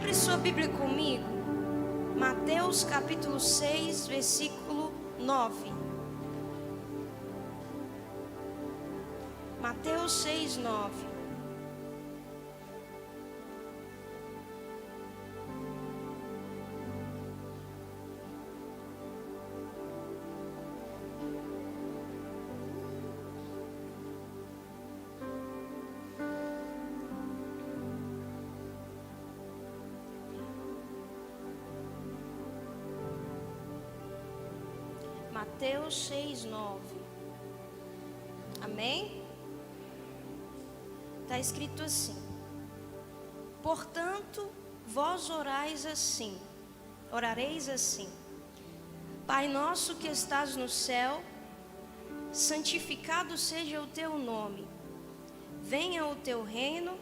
Abre sua Bíblia comigo, Mateus capítulo 6, versículo 9. Mateus 6, 9. Mateus 6, 9. Amém? Está escrito assim: portanto, vós orareis assim: Pai nosso que estás no céu, santificado seja o teu nome. Venha o teu reino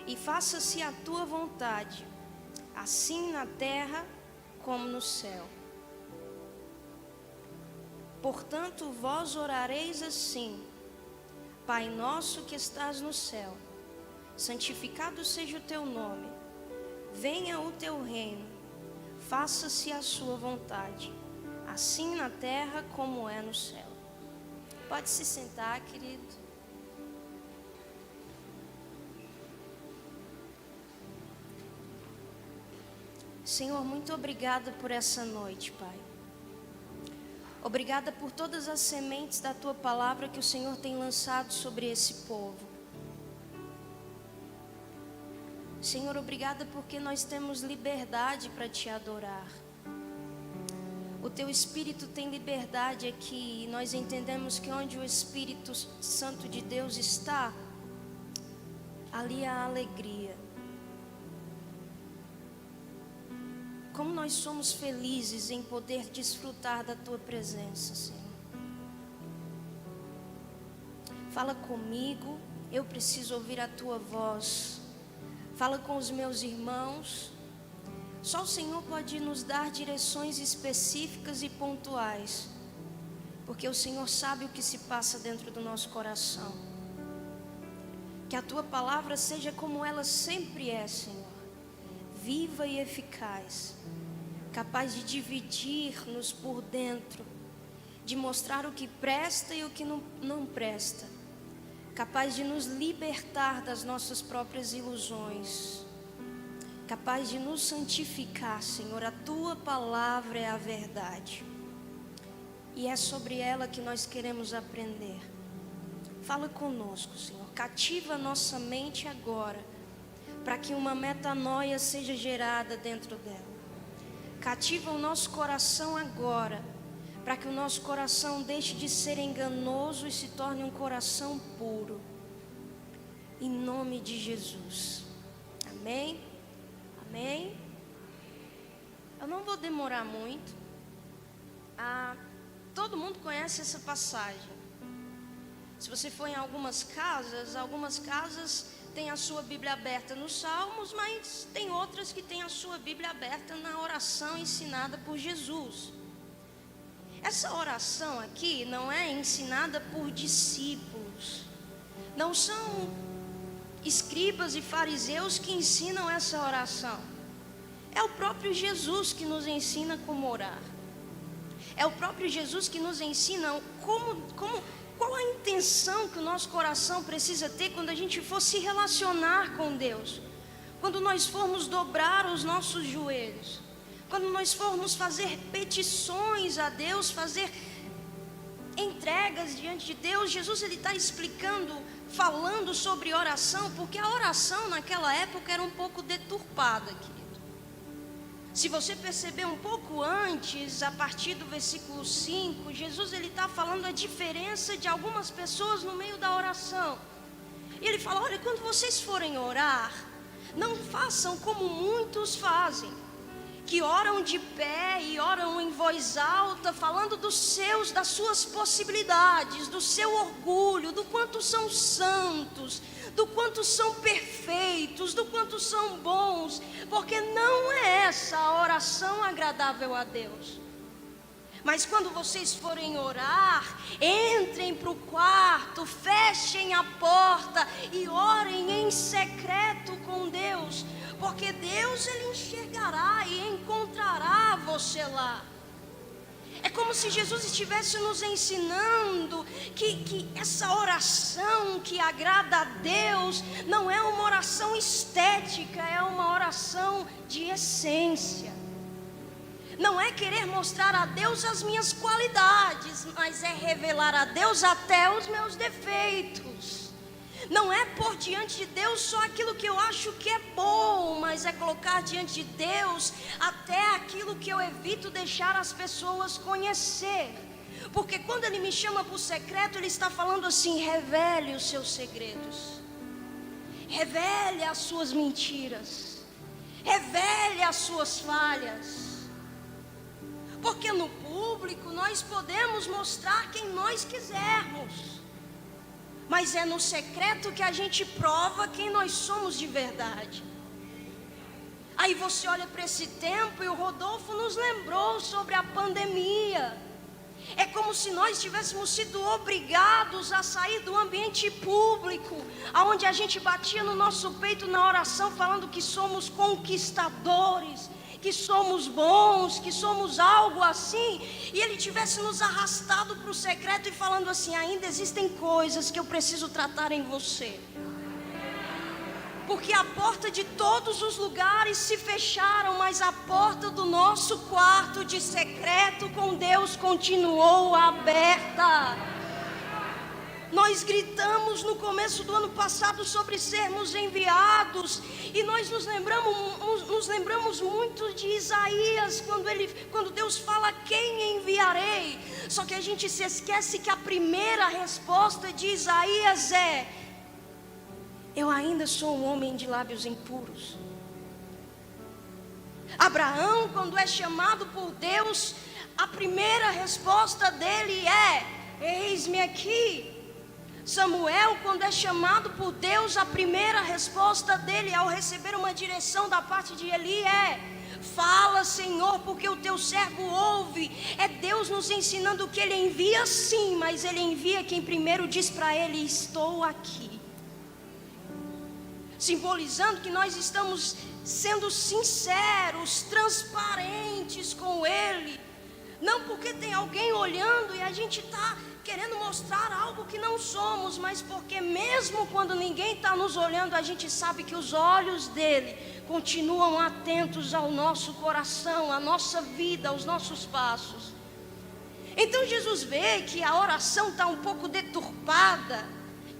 e faça-se a tua vontade, assim na terra como no céu. Portanto, vós orareis assim: Pai nosso que estás no céu, santificado seja o teu nome. Venha o teu reino, faça-se a sua vontade, assim na terra como é no céu. Pode se sentar, querido. Senhor, muito obrigada por essa noite, Pai. Obrigada por todas as sementes da Tua palavra que o Senhor tem lançado sobre esse povo. Senhor, obrigada porque nós temos liberdade para Te adorar. O Teu Espírito tem liberdade aqui e nós entendemos que onde o Espírito Santo de Deus está, ali há alegria. Como nós somos felizes em poder desfrutar da Tua presença, Senhor. Fala comigo, eu preciso ouvir a Tua voz. Fala com os meus irmãos. Só o Senhor pode nos dar direções específicas e pontuais, porque o Senhor sabe o que se passa dentro do nosso coração. Que a Tua palavra seja como ela sempre é, Senhor, viva e eficaz, capaz de dividir-nos por dentro, de mostrar o que presta e o que não presta, capaz de nos libertar das nossas próprias ilusões, capaz de nos santificar, Senhor. A Tua palavra é a verdade e é sobre ela que nós queremos aprender. Fala conosco, Senhor, cativa a nossa mente agora, para que uma metanoia seja gerada dentro dela. Cativa o nosso coração agora, para que o nosso coração deixe de ser enganoso e se torne um coração puro. Em nome de Jesus. Amém? Amém? Eu não vou demorar muito. Todo mundo conhece essa passagem. Se você for em algumas casas tem a sua Bíblia aberta nos Salmos, mas tem outras que tem a sua Bíblia aberta na oração ensinada por Jesus. Essa oração aqui não é ensinada por discípulos. Não são escribas e fariseus que ensinam essa oração. É o próprio Jesus que nos ensina como orar. É o próprio Jesus que nos ensina qual a intenção que o nosso coração precisa ter quando a gente for se relacionar com Deus, quando nós formos dobrar os nossos joelhos, quando nós formos fazer petições a Deus, fazer entregas diante de Deus. Jesus ele está falando sobre oração, porque a oração naquela época era um pouco deturpada, querido. Se você perceber um pouco antes, a partir do versículo 5, Jesus ele está falando a diferença de algumas pessoas no meio da oração. E ele fala: olha, quando vocês forem orar, não façam como muitos fazem, que oram de pé e oram em voz alta, falando das suas possibilidades, do seu orgulho, do quanto são santos, do quanto são perfeitos, do quanto são bons, porque não é essa a oração agradável a Deus. Mas quando vocês forem orar, entrem para o quarto, fechem a porta e orem em secreto com Deus. porque Deus, Ele enxergará e encontrará você lá. É como se Jesus estivesse nos ensinando que essa oração que agrada a Deus não é uma oração estética, é uma oração de essência. Não é querer mostrar a Deus as minhas qualidades, mas é revelar a Deus até os meus defeitos. Não é pôr diante de Deus só aquilo que eu acho que é bom, mas é colocar diante de Deus até aquilo que eu evito deixar as pessoas conhecer. Porque quando Ele me chama para o secreto, Ele está falando assim: revele os seus segredos, revele as suas mentiras, revele as suas falhas. Porque no público nós podemos mostrar quem nós quisermos, mas é no secreto que a gente prova quem nós somos de verdade. Aí você olha para esse tempo e o Rodolfo nos lembrou sobre a pandemia. É como se nós tivéssemos sido obrigados a sair do ambiente público, aonde a gente batia no nosso peito na oração falando que somos conquistadores, que somos bons, que somos algo assim, e Ele tivesse nos arrastado para o secreto e falando assim: ainda existem coisas que eu preciso tratar em você. Porque a porta de todos os lugares se fecharam, mas a porta do nosso quarto de secreto com Deus continuou aberta. Nós gritamos no começo do ano passado sobre sermos enviados, e nós nos lembramos muito de Isaías, quando Deus fala: quem enviarei? Só que a gente se esquece que a primeira resposta de Isaías é: eu ainda sou um homem de lábios impuros. Abraão, quando é chamado por Deus, a primeira resposta dele é: eis-me aqui. Samuel, quando é chamado por Deus, a primeira resposta dele ao receber uma direção da parte de Eli é: fala, Senhor, porque o teu servo ouve. É Deus nos ensinando que Ele envia sim, mas Ele envia quem primeiro diz para Ele: estou aqui. Simbolizando que nós estamos sendo sinceros, transparentes com Ele. Não porque tem alguém olhando e a gente está querendo mostrar algo que não somos, mas porque mesmo quando ninguém está nos olhando, a gente sabe que os olhos dele continuam atentos ao nosso coração, à nossa vida, aos nossos passos. Então Jesus vê que a oração está um pouco deturpada,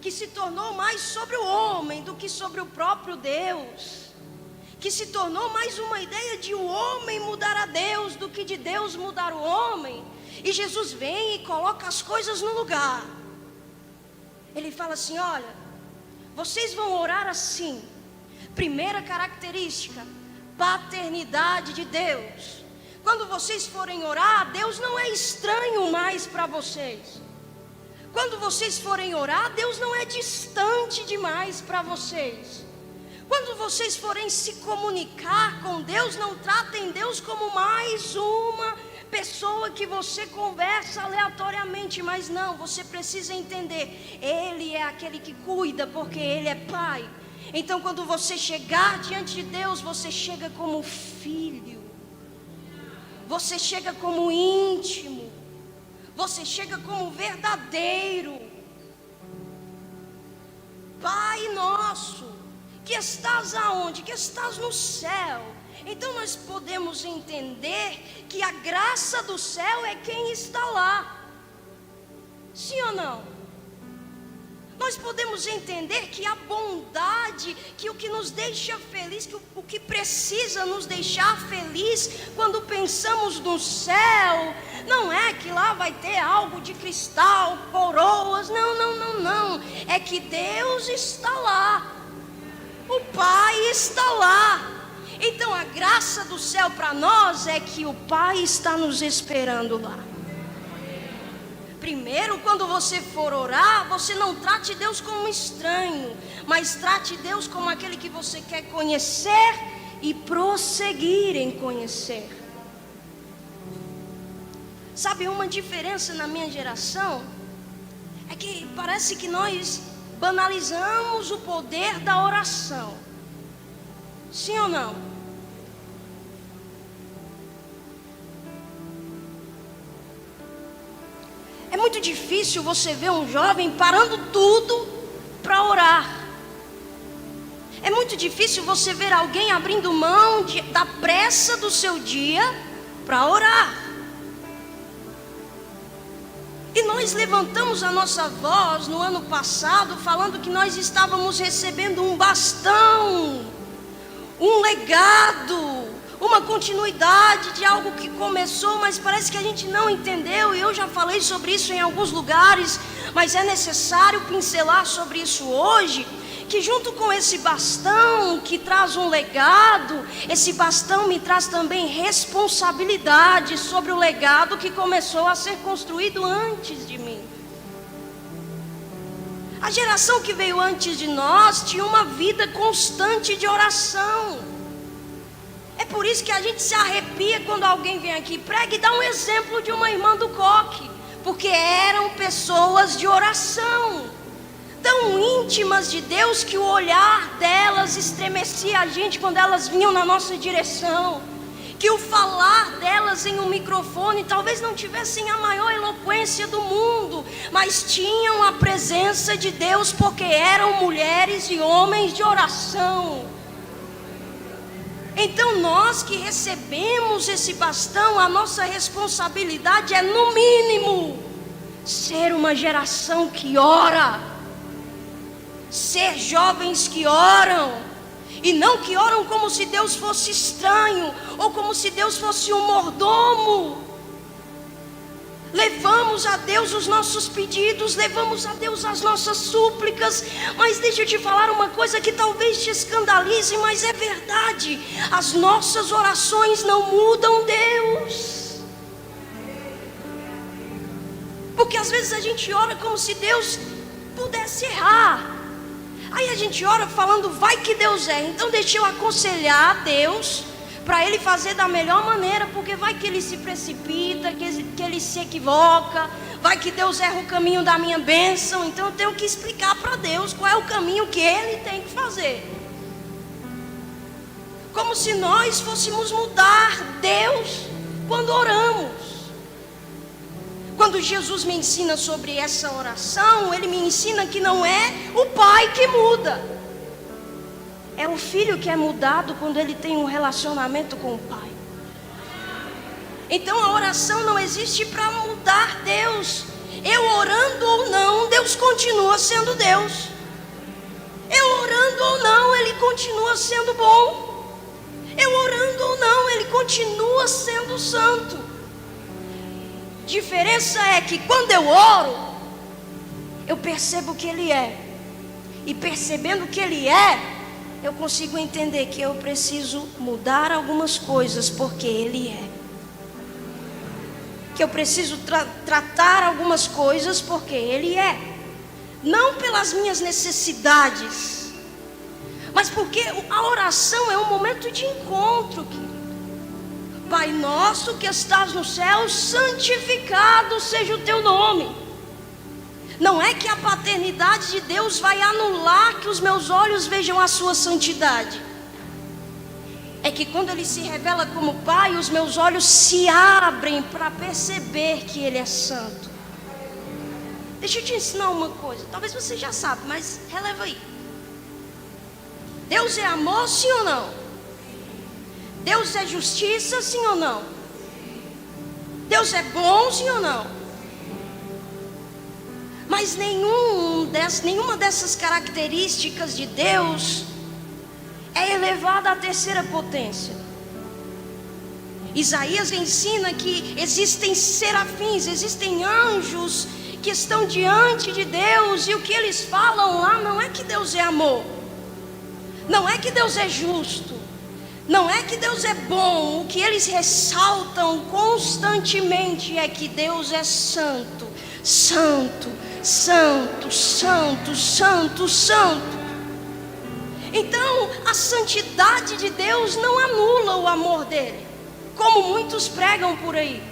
que se tornou mais sobre o homem do que sobre o próprio Deus, que se tornou mais uma ideia de o homem mudar a Deus do que de Deus mudar o homem. E Jesus vem e coloca as coisas no lugar. Ele fala assim: olha, vocês vão orar assim. Primeira característica: paternidade de Deus. Quando vocês forem orar, Deus não é estranho mais para vocês. Quando vocês forem orar, Deus não é distante demais para vocês. Quando vocês forem se comunicar com Deus, não tratem Deus como mais uma pessoa que você conversa aleatoriamente, mas não, você precisa entender: Ele é aquele que cuida, porque Ele é Pai. Então quando você chegar diante de Deus, você chega como filho, você chega como íntimo, você chega como verdadeiro. Pai nosso, que estás aonde? Que estás no céu. Então nós podemos entender que a graça do céu é quem está lá. Sim ou não? Nós podemos entender que a bondade, que o que nos deixa feliz, que o que precisa nos deixar feliz quando pensamos no céu, não é que lá vai ter algo de cristal, coroas, não. É que Deus está lá. O Pai está lá. Então a graça do céu para nós é que o Pai está nos esperando lá. Primeiro, quando você for orar, você não trate Deus como um estranho, mas trate Deus como aquele que você quer conhecer e prosseguir em conhecer. Sabe, uma diferença na minha geração é que parece que nós banalizamos o poder da oração. Sim ou não? É muito difícil você ver um jovem parando tudo para orar. É muito difícil você ver alguém abrindo mão da pressa do seu dia para orar. E nós levantamos a nossa voz no ano passado falando que nós estávamos recebendo um bastão, um legado, uma continuidade de algo que começou, mas parece que a gente não entendeu. E eu já falei sobre isso em alguns lugares, mas é necessário pincelar sobre isso hoje. Que junto com esse bastão que traz um legado, esse bastão me traz também responsabilidade sobre o legado que começou a ser construído antes de mim. A geração que veio antes de nós tinha uma vida constante de oração. É por isso que a gente se arrepia quando alguém vem aqui e prega e dá um exemplo de uma irmã do coque, porque eram pessoas de oração, tão íntimas de Deus que o olhar delas estremecia a gente quando elas vinham na nossa direção, que o falar delas em um microfone talvez não tivessem a maior eloquência do mundo, mas tinham a presença de Deus porque eram mulheres e homens de oração. Então nós que recebemos esse bastão, a nossa responsabilidade é no mínimo ser uma geração que ora, ser jovens que oram, e não que oram como se Deus fosse estranho, ou como se Deus fosse um mordomo. Levamos a Deus os nossos pedidos, levamos a Deus as nossas súplicas, mas deixa eu te falar uma coisa que talvez te escandalize, mas é verdade: as nossas orações não mudam Deus, porque às vezes a gente ora como se Deus pudesse errar. Aí a gente ora falando, vai que Deus erra. Então deixa eu aconselhar a Deus para Ele fazer da melhor maneira, porque vai que Ele se precipita, que Ele se equivoca, vai que Deus erra o caminho da minha bênção. Então eu tenho que explicar para Deus qual é o caminho que Ele tem que fazer. Como se nós fôssemos mudar Deus quando oramos. Quando Jesus me ensina sobre essa oração, Ele me ensina que não é o pai que muda, é o filho que é mudado quando ele tem um relacionamento com o pai. Então a oração não existe para mudar Deus. Eu orando ou não, Deus continua sendo Deus. Eu orando ou não, Ele continua sendo bom. Eu orando ou não, Ele continua sendo santo. Diferença é que quando eu oro, eu percebo que Ele é, e percebendo que Ele é, eu consigo entender que eu preciso mudar algumas coisas porque Ele é, que eu preciso tratar algumas coisas porque Ele é, não pelas minhas necessidades, mas porque a oração é um momento de encontro, querido. Pai nosso que estás no céu, santificado seja o teu nome. Não é que a paternidade de Deus vai anular que os meus olhos vejam a sua santidade. É que quando Ele se revela como Pai, os meus olhos se abrem para perceber que Ele é santo. Deixa eu te ensinar uma coisa, talvez você já sabe, mas releva aí. Deus é amor, sim ou não? Deus é justiça, sim ou não? Deus é bom, sim ou não? Mas nenhuma dessas características de Deus é elevada à terceira potência. Isaías ensina que existem serafins, existem anjos que estão diante de Deus, e o que eles falam lá não é que Deus é amor, não é que Deus é justo, não é que Deus é bom. O que eles ressaltam constantemente é que Deus é santo, santo, santo, santo, santo, santo. Então a santidade de Deus não anula o amor dele, como muitos pregam por aí.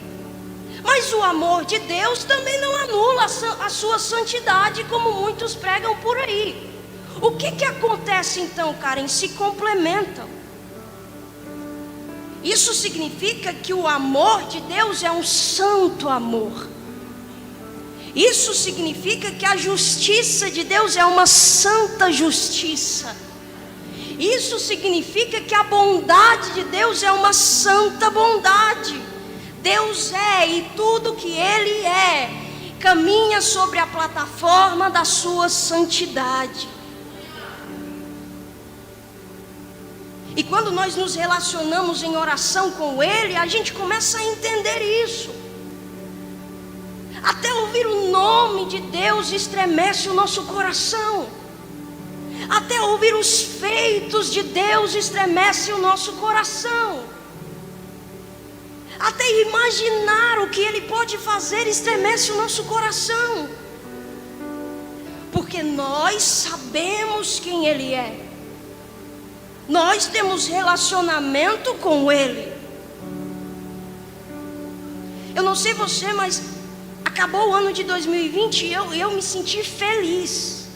Mas o amor de Deus também não anula a sua santidade, como muitos pregam por aí. O que acontece então, Karen? Se complementam. Isso significa que o amor de Deus é um santo amor. Isso significa que a justiça de Deus é uma santa justiça. Isso significa que a bondade de Deus é uma santa bondade. Deus é, e tudo que Ele é, caminha sobre a plataforma da sua santidade. E quando nós nos relacionamos em oração com Ele, a gente começa a entender isso. Até ouvir o nome de Deus estremece o nosso coração. Até ouvir os feitos de Deus estremece o nosso coração. Até imaginar o que Ele pode fazer estremece o nosso coração. Porque nós sabemos quem Ele é. Nós temos relacionamento com Ele. Eu não sei você, mas acabou o ano de 2020 e eu me senti feliz.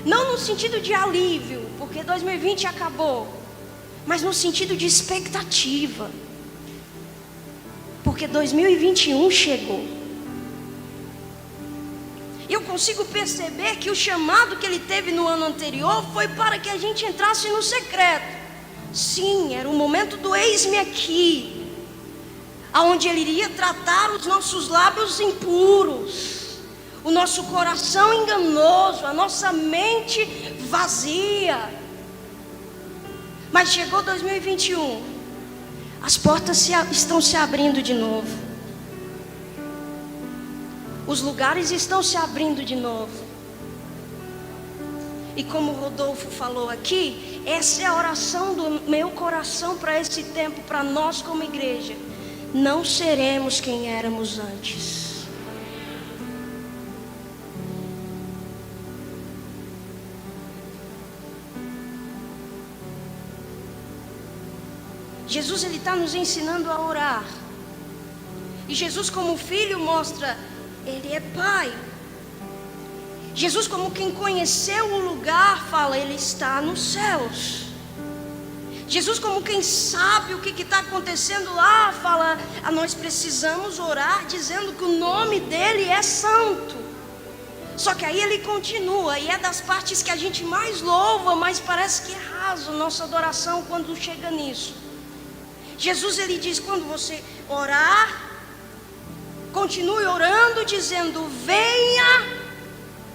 Não no sentido de alívio, porque 2020 acabou, mas no sentido de expectativa. Porque 2021 chegou. Eu consigo perceber que o chamado que ele teve no ano anterior foi para que a gente entrasse no secreto. Sim, era o momento do eis-me aqui, aonde ele iria tratar os nossos lábios impuros, o nosso coração enganoso, a nossa mente vazia. Mas chegou 2021, as portas estão se abrindo de novo. Os lugares estão se abrindo de novo. E como o Rodolfo falou aqui, essa é a oração do meu coração para esse tempo, para nós como igreja. Não seremos quem éramos antes. Jesus, ele está nos ensinando a orar. E Jesus, como filho, mostra... Ele é Pai. Jesus, como quem conheceu o lugar, fala, Ele está nos céus. Jesus, como quem sabe o que está acontecendo lá, fala, nós precisamos orar dizendo que o nome dEle é santo. Só que aí Ele continua, e é das partes que a gente mais louva, mas parece que é raso nossa adoração quando chega nisso. Jesus, Ele diz, quando você orar, continue orando, dizendo, venha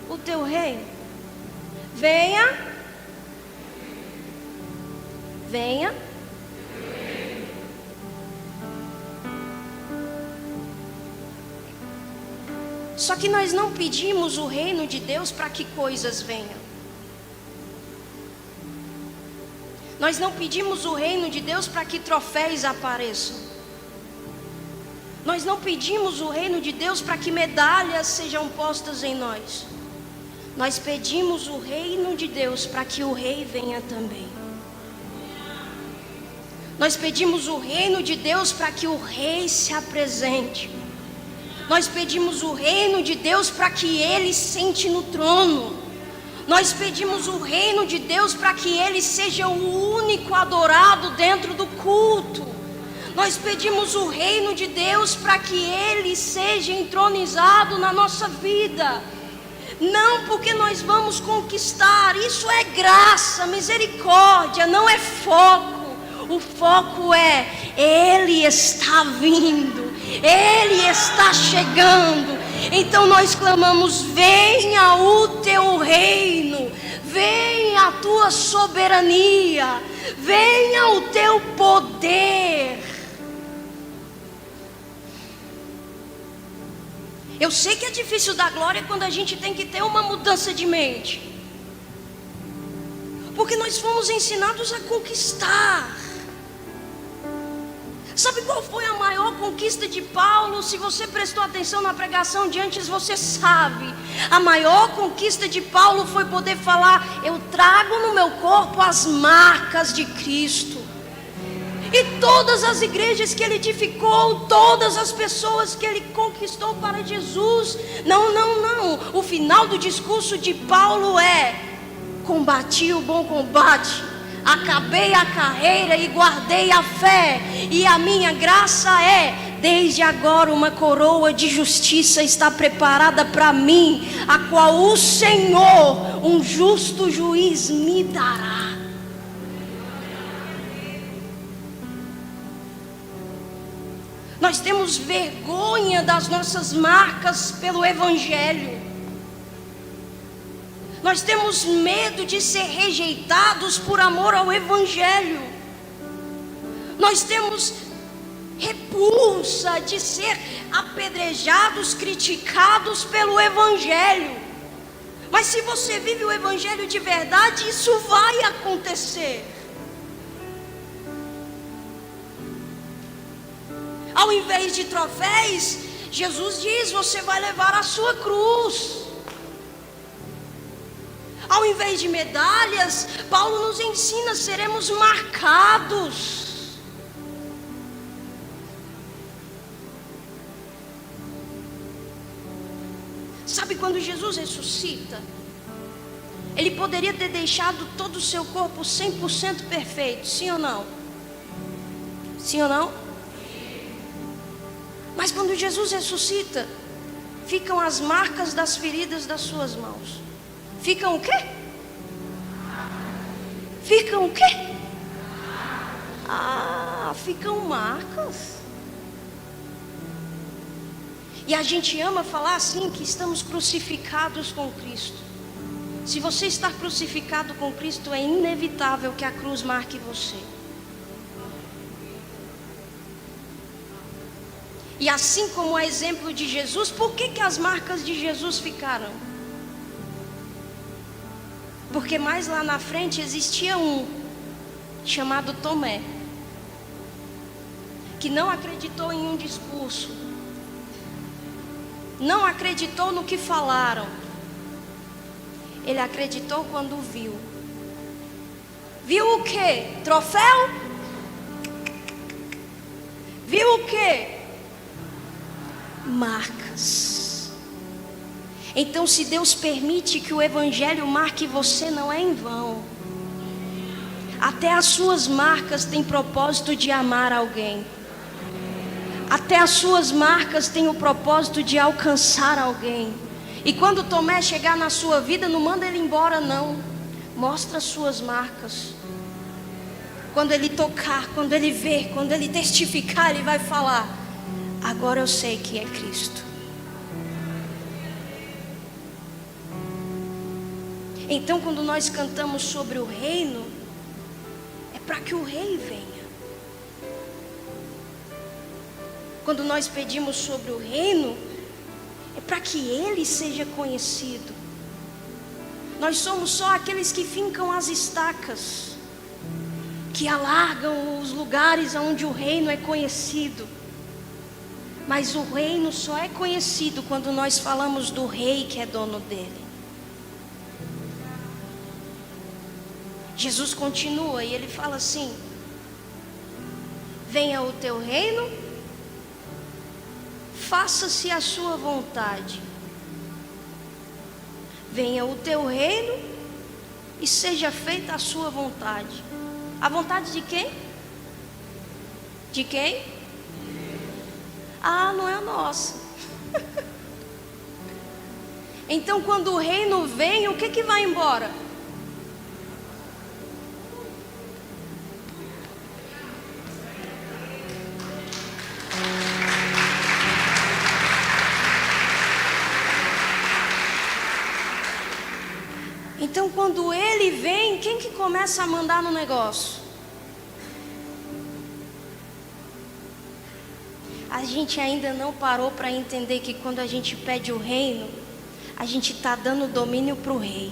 o teu reino. Venha. Venha. Só que nós não pedimos o reino de Deus para que coisas venham. Nós não pedimos o reino de Deus para que troféus apareçam. Nós não pedimos o reino de Deus para que medalhas sejam postas em nós. Nós pedimos o reino de Deus para que o rei venha também. Nós pedimos o reino de Deus para que o rei se apresente. Nós pedimos o reino de Deus para que ele sente no trono. Nós pedimos o reino de Deus para que ele seja o único adorado dentro do culto. Nós pedimos o reino de Deus para que Ele seja entronizado na nossa vida. Não porque nós vamos conquistar, isso é graça, misericórdia, não é foco. O foco é, Ele está vindo, Ele está chegando. Então nós clamamos, venha o teu reino, venha a tua soberania, venha o teu poder. Eu sei que é difícil dar glória quando a gente tem que ter uma mudança de mente. Porque nós fomos ensinados a conquistar. Sabe qual foi a maior conquista de Paulo? Se você prestou atenção na pregação de antes, você sabe. A maior conquista de Paulo foi poder falar, eu trago no meu corpo as marcas de Cristo. E todas as igrejas que ele edificou, todas as pessoas que ele conquistou para Jesus, não. O final do discurso de Paulo é, combati o bom combate, acabei a carreira e guardei a fé, e a minha graça é, desde agora uma coroa de justiça está preparada para mim, a qual o Senhor, um justo juiz, me dará. Nós temos vergonha das nossas marcas pelo Evangelho. Nós temos medo de ser rejeitados por amor ao Evangelho. Nós temos repulsa de ser apedrejados, criticados pelo Evangelho. Mas se você vive o Evangelho de verdade, isso vai acontecer. Ao invés de troféus, Jesus diz: você vai levar a sua cruz. Ao invés de medalhas, Paulo nos ensina: seremos marcados. Sabe, quando Jesus ressuscita, Ele poderia ter deixado todo o seu corpo 100% perfeito, sim ou não? Sim ou não? Mas quando Jesus ressuscita, ficam as marcas das feridas das suas mãos. Ficam o quê? Ficam o quê? Ficam marcas. E a gente ama falar assim, que estamos crucificados com Cristo. Se você está crucificado com Cristo, é inevitável que a cruz marque você. E assim como o exemplo de Jesus, por que as marcas de Jesus ficaram? Porque mais lá na frente existia um chamado Tomé, que não acreditou em um discurso, não acreditou no que falaram. Ele acreditou quando viu. Viu o quê? Troféu? Viu o quê? Marcas. Então, se Deus permite que o Evangelho marque você, não é em vão. Até as suas marcas têm propósito de amar alguém. Até as suas marcas têm o propósito de alcançar alguém. E quando Tomé chegar na sua vida, não manda ele embora não. Mostra as suas marcas. Quando ele tocar, quando ele ver, quando ele testificar, ele vai falar: agora eu sei que é Cristo. Então, quando nós cantamos sobre o reino, é para que o rei venha. Quando nós pedimos sobre o reino, é para que ele seja conhecido. Nós somos só aqueles que fincam as estacas, que alargam os lugares onde o reino é conhecido. Mas o reino só é conhecido quando nós falamos do rei que é dono dele. Jesus continua e ele fala assim: venha o teu reino, faça-se a sua vontade. Venha o teu reino e seja feita a sua vontade. A vontade de quem? De quem? Não é a nossa. Então, quando o reino vem, o que vai embora? Então, quando ele vem, quem que começa a mandar no negócio? A gente ainda não parou para entender que quando a gente pede o reino, a gente está dando domínio para o rei.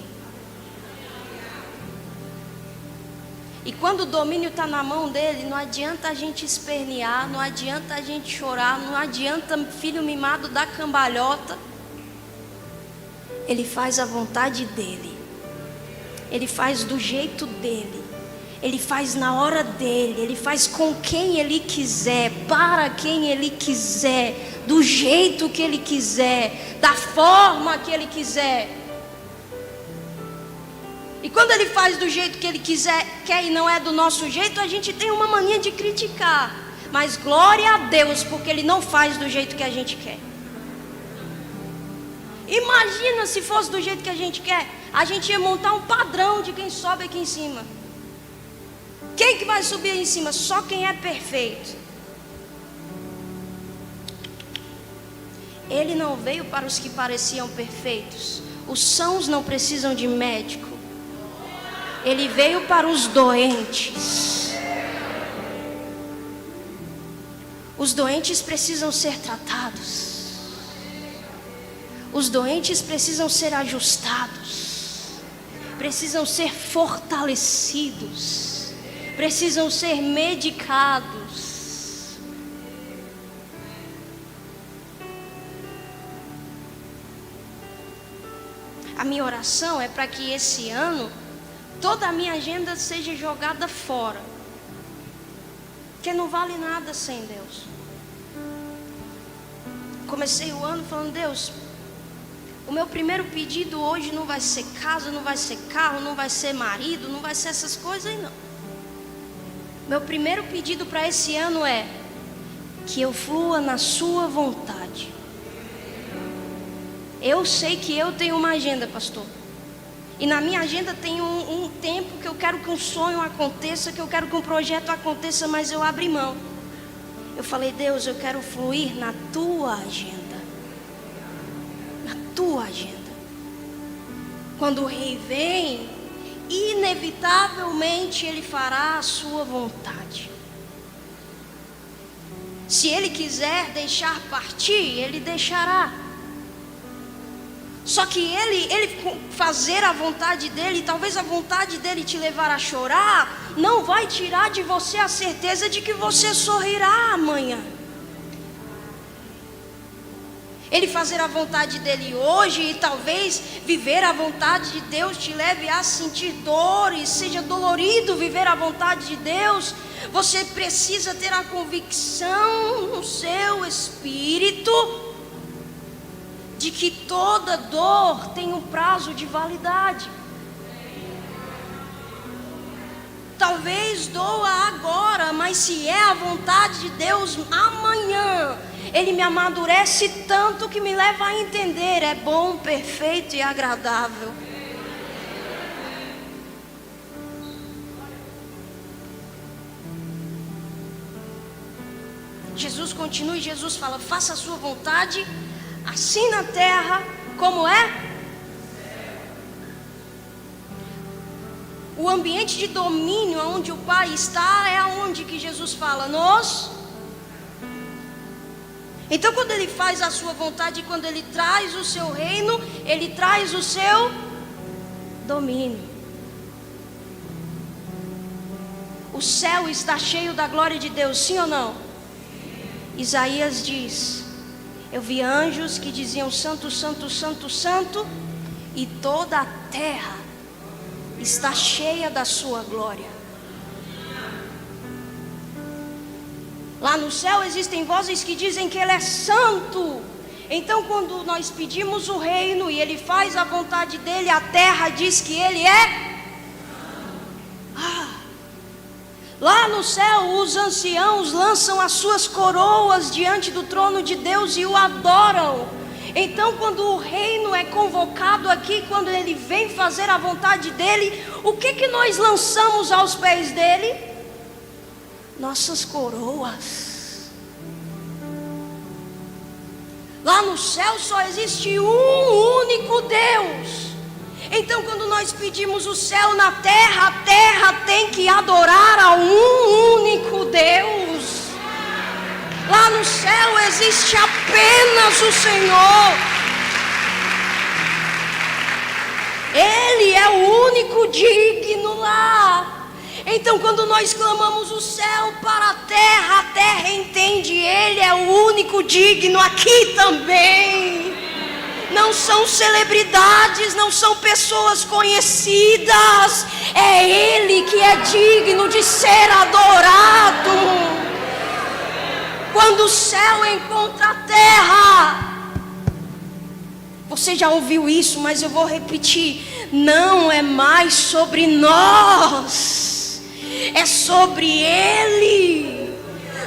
E quando o domínio está na mão dele, não adianta a gente espernear, não adianta a gente chorar, não adianta filho mimado dar cambalhota. Ele faz a vontade dele. Ele faz do jeito dele. Ele faz na hora dele. Ele faz com quem ele quiser, para quem ele quiser, do jeito que ele quiser, da forma que ele quiser. E E quando Ele faz do jeito que Ele quer e não é do nosso jeito, a gente tem uma mania de criticar. Mas glória a Deus, porque Ele não faz do jeito que a gente quer. Imagina se fosse do jeito que a gente quer. A gente ia montar um padrão de quem sobe aqui em cima. Quem que vai subir aí em cima? Só quem é perfeito. Ele não veio para os que pareciam perfeitos. Os sãos não precisam de médico. Ele veio para os doentes. Os doentes precisam ser tratados. Os doentes precisam ser ajustados. Precisam ser fortalecidos. Precisam ser medicados. A minha oração é para que esse ano toda a minha agenda seja jogada fora. Porque não vale nada sem Deus. Comecei o ano falando: Deus, o meu primeiro pedido hoje não vai ser casa, não vai ser carro, não vai ser marido, não vai ser essas coisas aí não. Meu primeiro pedido para esse ano é que eu flua na sua vontade. Eu sei que eu tenho uma agenda, pastor. E na minha agenda tem um tempo que eu quero que um sonho aconteça, que eu quero que um projeto aconteça, mas eu abri mão. Eu falei: Deus, eu quero fluir na tua agenda. Na tua agenda. Quando o rei vem, inevitavelmente ele fará a sua vontade. Se ele quiser deixar partir, ele deixará. Só que ele fazer a vontade dele, talvez a vontade dele te levar a chorar, não vai tirar de você a certeza de que você sorrirá amanhã. Ele fazer a vontade dele hoje e talvez viver a vontade de Deus te leve a sentir dores, seja dolorido viver a vontade de Deus. Você precisa ter a convicção no seu espírito de que toda dor tem um prazo de validade. Talvez doa agora, mas se é a vontade de Deus, amanhã Ele me amadurece tanto que me leva a entender: é bom, perfeito e agradável. Jesus continua e Jesus fala: faça a sua vontade, assim na terra como é. O ambiente de domínio onde o Pai está é aonde que Jesus fala: Então quando Ele faz a sua vontade, quando Ele traz o seu reino, Ele traz o seu domínio. O céu está cheio da glória de Deus, sim ou não? Isaías diz: eu vi anjos que diziam: santo, santo, santo, santo, e toda a terra está cheia da sua glória. Lá no céu existem vozes que dizem que Ele é santo. Então quando nós pedimos o reino e Ele faz a vontade dEle, a terra diz que Ele é. Lá no céu os anciãos lançam as suas coroas diante do trono de Deus e o adoram. Então quando o reino é convocado aqui, quando Ele vem fazer a vontade dEle, o que nós lançamos aos pés dEle? Nossas coroas. Lá no céu só existe um único Deus. Então quando nós pedimos o céu na terra, a terra tem que adorar a um único Deus. Lá no céu existe apenas o Senhor. Ele é o único digno lá. Então quando nós clamamos o céu para a terra entende: Ele é o único digno aqui também. Não são celebridades, não são pessoas conhecidas, é Ele que é digno de ser adorado. Quando o céu encontra a terra, Você já ouviu isso, mas eu vou repetir. Não é mais sobre nós, é sobre Ele.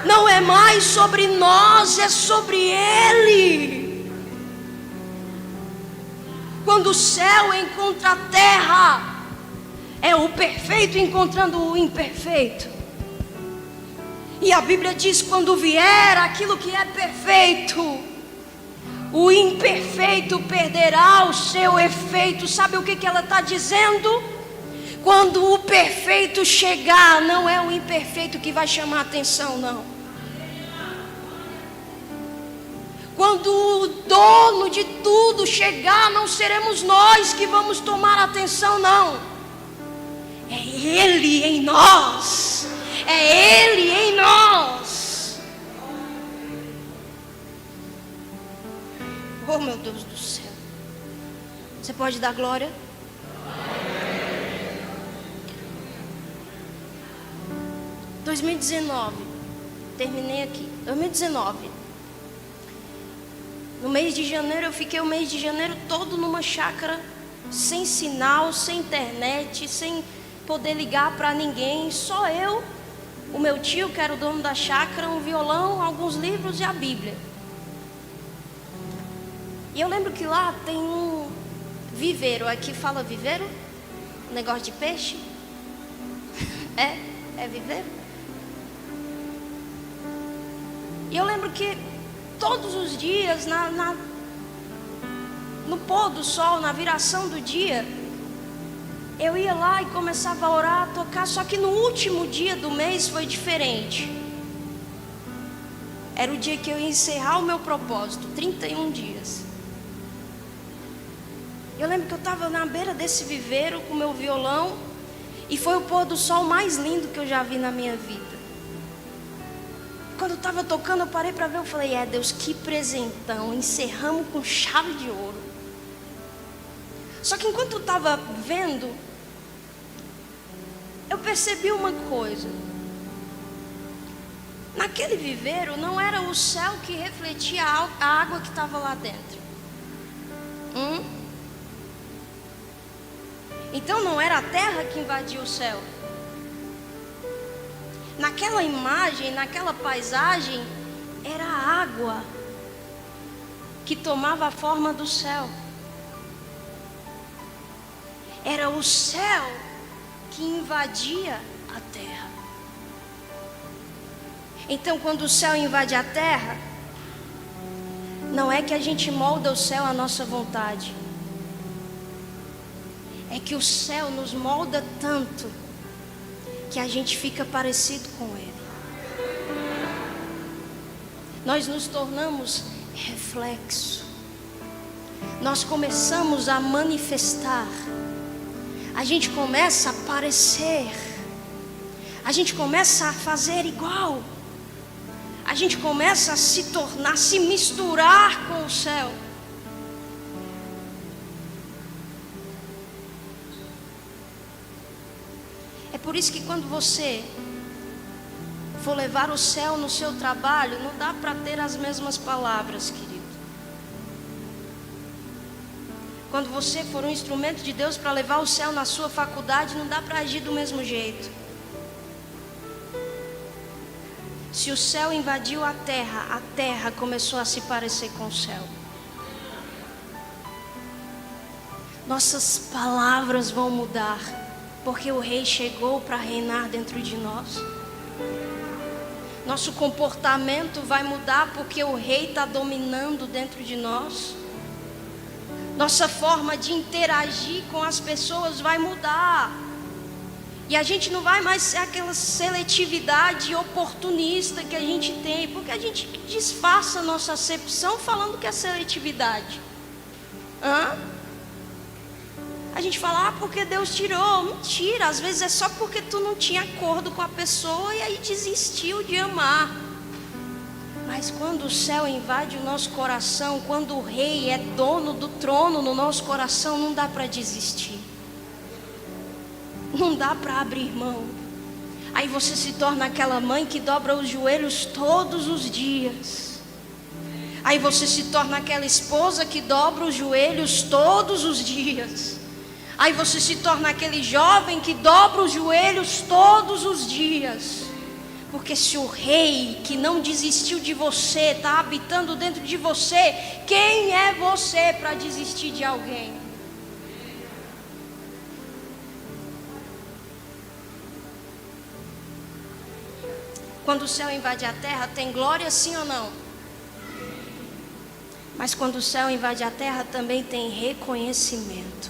Não é mais sobre nós, é sobre Ele. Quando o céu encontra a terra, é o perfeito encontrando o imperfeito. E a Bíblia diz: quando vier aquilo que é perfeito, o imperfeito perderá o seu efeito. Sabe o que ela está dizendo? Quando o perfeito chegar, não é o imperfeito que vai chamar a atenção, não. Quando o dono de tudo chegar, não seremos nós que vamos tomar a atenção, não. É Ele em nós. É Ele em nós. Oh, meu Deus do céu. Você pode dar glória? Em 2019, terminei aqui. 2019. No mês de janeiro, eu fiquei o mês de janeiro todo numa chácara, sem sinal, sem internet, sem poder ligar para ninguém. Só eu, o meu tio, que era o dono da chácara, um violão, alguns livros e a Bíblia. E eu lembro que lá tem um viveiro. Aqui fala viveiro? Negócio de peixe? É viveiro? E eu lembro que todos os dias, no pôr do sol, na viração do dia, eu ia lá e começava a orar, a tocar. Só que no último dia do mês foi diferente. Era o dia que eu ia encerrar o meu propósito, 31 dias. Eu lembro que eu estava na beira desse viveiro com meu violão, e foi o pôr do sol mais lindo que eu já vi na minha vida. Quando eu estava tocando, eu parei para ver, eu falei: Deus, que presentão, encerramos com chave de ouro. Só que enquanto eu estava vendo, eu percebi uma coisa. Naquele viveiro não era o céu que refletia a água que estava lá dentro. Então não era a terra que invadia o céu. Naquela imagem, naquela paisagem, era a água que tomava a forma do céu. Era o céu que invadia a terra. Então, quando o céu invade a terra, não é que a gente molda o céu à nossa vontade. É que o céu nos molda tanto que a gente fica parecido com Ele. Nós nos tornamos reflexo. Nós começamos a manifestar. A gente começa a parecer. A gente começa a fazer igual. A gente começa a se tornar, se misturar com o céu. É por isso que quando você for levar o céu no seu trabalho, não dá para ter as mesmas palavras, querido. Quando você for um instrumento de Deus para levar o céu na sua faculdade, não dá para agir do mesmo jeito. Se o céu invadiu a terra começou a se parecer com o céu. Nossas palavras vão mudar, porque o Rei chegou para reinar dentro de nós. Nosso comportamento vai mudar, porque o Rei está dominando dentro de nós. Nossa forma de interagir com as pessoas vai mudar. E a gente não vai mais ser aquela seletividade oportunista que a gente tem, porque a gente disfarça a nossa acepção falando que é seletividade. A gente fala, porque Deus tirou. Mentira, às vezes é só porque tu não tinha acordo com a pessoa e aí desistiu de amar. Mas quando o céu invade o nosso coração, quando o Rei é dono do trono no nosso coração, não dá para desistir. Não dá para abrir mão. Aí você se torna aquela mãe que dobra os joelhos todos os dias. Aí você se torna aquela esposa que dobra os joelhos todos os dias. Aí você se torna aquele jovem que dobra os joelhos todos os dias. Porque se o rei que não desistiu de você está habitando dentro de você, quem é você para desistir de alguém? Quando o céu invade a terra, tem glória, sim ou não? Mas quando o céu invade a terra, também tem reconhecimento.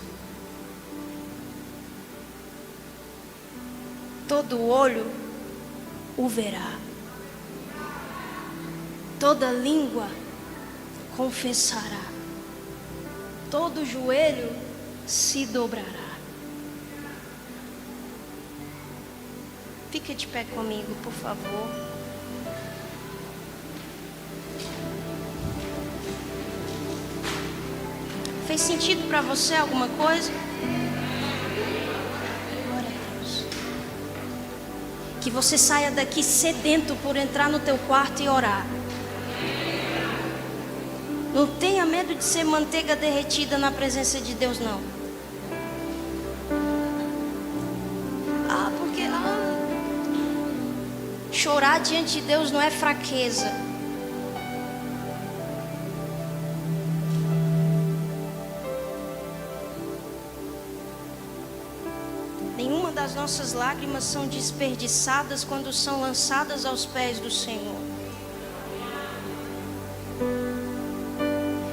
Todo olho o verá. Toda língua confessará. Todo joelho se dobrará. Fica de pé comigo, por favor. Fez sentido para você alguma coisa? Glória a Deus. Que você saia daqui sedento por entrar no teu quarto e orar. Não tenha medo de ser manteiga derretida na presença de Deus, não. Chorar diante de Deus não é fraqueza. Nenhuma das nossas lágrimas são desperdiçadas quando são lançadas aos pés do Senhor.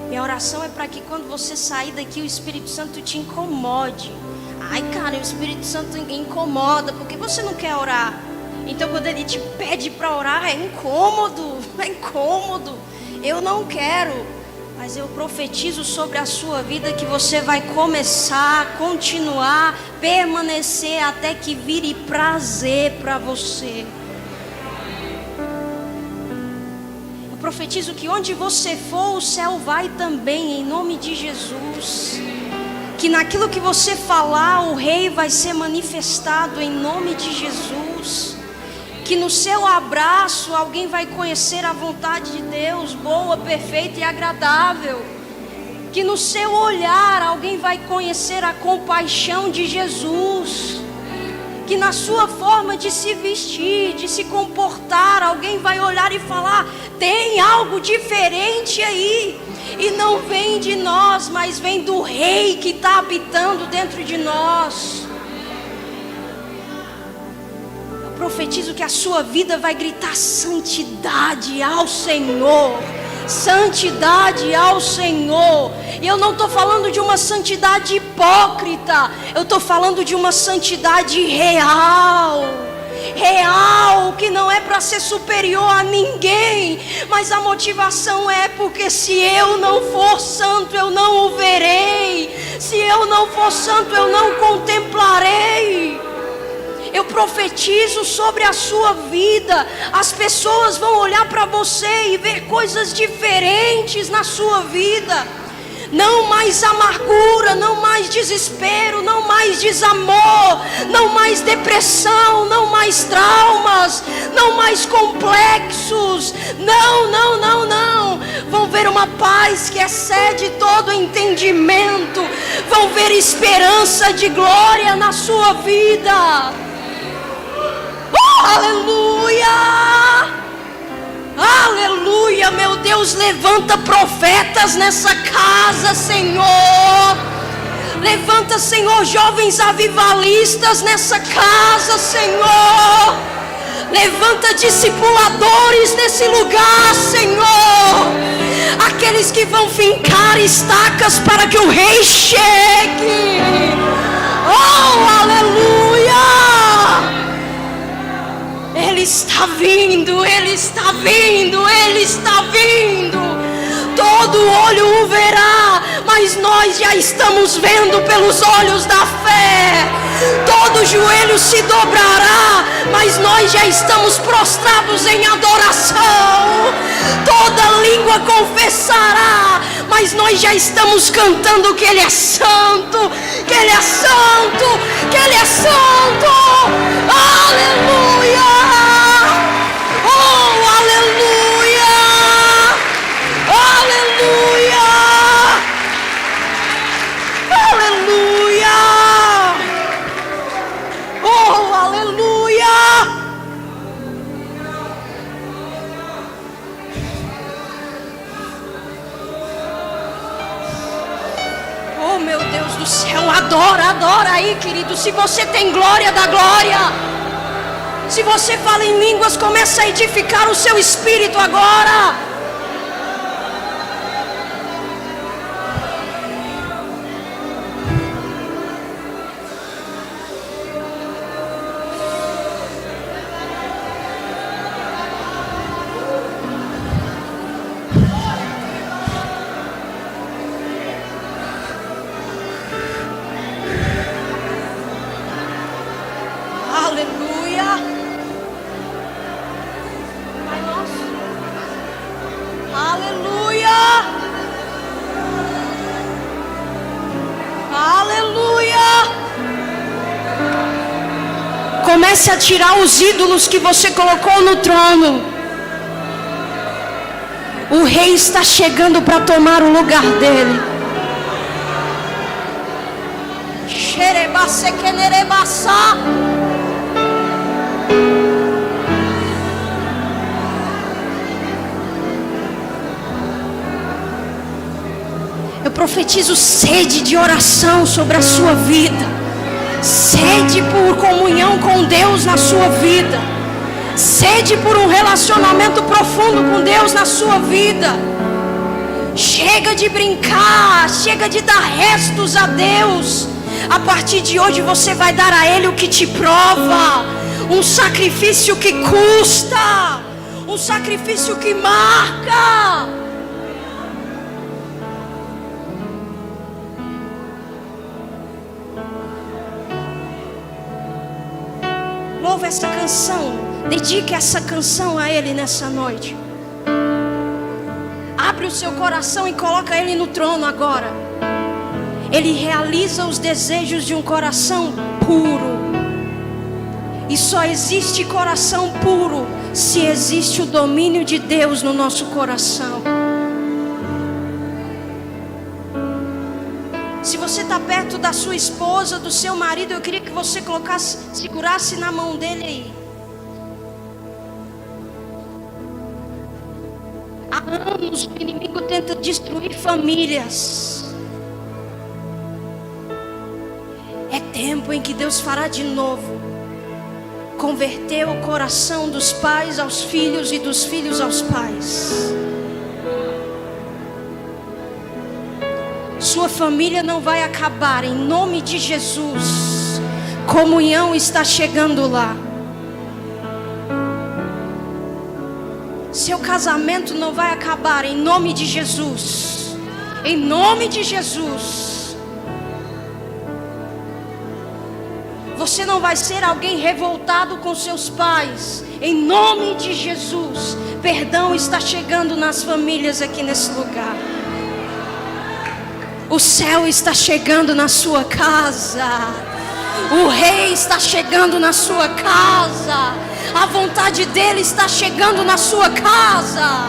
Minha oração é para que quando você sair daqui, o Espírito Santo te incomode. Ai, cara, o Espírito Santo incomoda, porque você não quer orar? Então quando ele te pede para orar, é incômodo, eu não quero, mas eu profetizo sobre a sua vida que você vai começar, continuar, permanecer até que vire prazer para você. Eu profetizo que onde você for, o céu vai também, em nome de Jesus. Que naquilo que você falar, o rei vai ser manifestado em nome de Jesus. Que no seu abraço alguém vai conhecer a vontade de Deus, boa, perfeita e agradável. Que no seu olhar alguém vai conhecer a compaixão de Jesus. Que na sua forma de se vestir, de se comportar, alguém vai olhar e falar: tem algo diferente aí. E não vem de nós, mas vem do Rei que está habitando dentro de nós. Profetizo que a sua vida vai gritar santidade ao Senhor. Santidade ao Senhor. E eu não estou falando de uma santidade hipócrita. Eu estou falando de uma santidade real. Real, que não é para ser superior a ninguém. Mas a motivação é porque se eu não for santo, eu não o verei. Se eu não for santo, eu não contemplarei. Eu profetizo sobre a sua vida. As pessoas vão olhar para você e ver coisas diferentes na sua vida. Não mais amargura, não mais desespero, não mais desamor, não mais depressão, não mais traumas, não mais complexos. Não. Vão ver uma paz que excede todo entendimento. Vão ver esperança de glória na sua vida. Aleluia! Aleluia, meu Deus, levanta profetas nessa casa, Senhor. Levanta, Senhor, jovens avivalistas nessa casa, Senhor. Levanta discipuladores nesse lugar, Senhor. Aqueles que vão fincar estacas para que o Rei chegue. Oh, aleluia! Ele está vindo, Ele está vindo, Ele está vindo. Todo olho o verá, mas nós já estamos vendo pelos olhos da fé. Todo joelho se dobrará, mas nós já estamos prostrados em adoração. Toda língua confessará, mas nós já estamos cantando que Ele é santo, que Ele é santo, que Ele é santo. Aleluia! Oh, aleluia! Deus do céu, adora aí, querido. Se você tem glória, dá glória. Se você fala em línguas, começa a edificar o seu espírito agora. Comece a tirar os ídolos que você colocou no trono. O rei está chegando para tomar o lugar dele. Eu profetizo sede de oração sobre a sua vida. Sede por comunhão com Deus na sua vida. Sede por um relacionamento profundo com Deus na sua vida. Chega de brincar, chega de dar restos a Deus. A partir de hoje você vai dar a Ele o que te prova. Um sacrifício que custa. Um sacrifício que marca. Louve essa canção, dedique essa canção a Ele nessa noite. Abre o seu coração e coloca Ele no trono agora. Ele realiza os desejos de um coração puro. E só existe coração puro se existe o domínio de Deus no nosso coração. Se você está perto da sua esposa, do seu marido, eu queria que você segurasse na mão dele aí. Há anos o inimigo tenta destruir famílias. É tempo em que Deus fará de novo. Converter o coração dos pais aos filhos e dos filhos aos pais. Sua família não vai acabar, em nome de Jesus. Comunhão está chegando lá. Seu casamento não vai acabar, em nome de Jesus. Em nome de Jesus. Você não vai ser alguém revoltado com seus pais, em nome de Jesus. Perdão está chegando nas famílias aqui nesse lugar. O céu está chegando na sua casa. O rei está chegando na sua casa. A vontade dele está chegando na sua casa.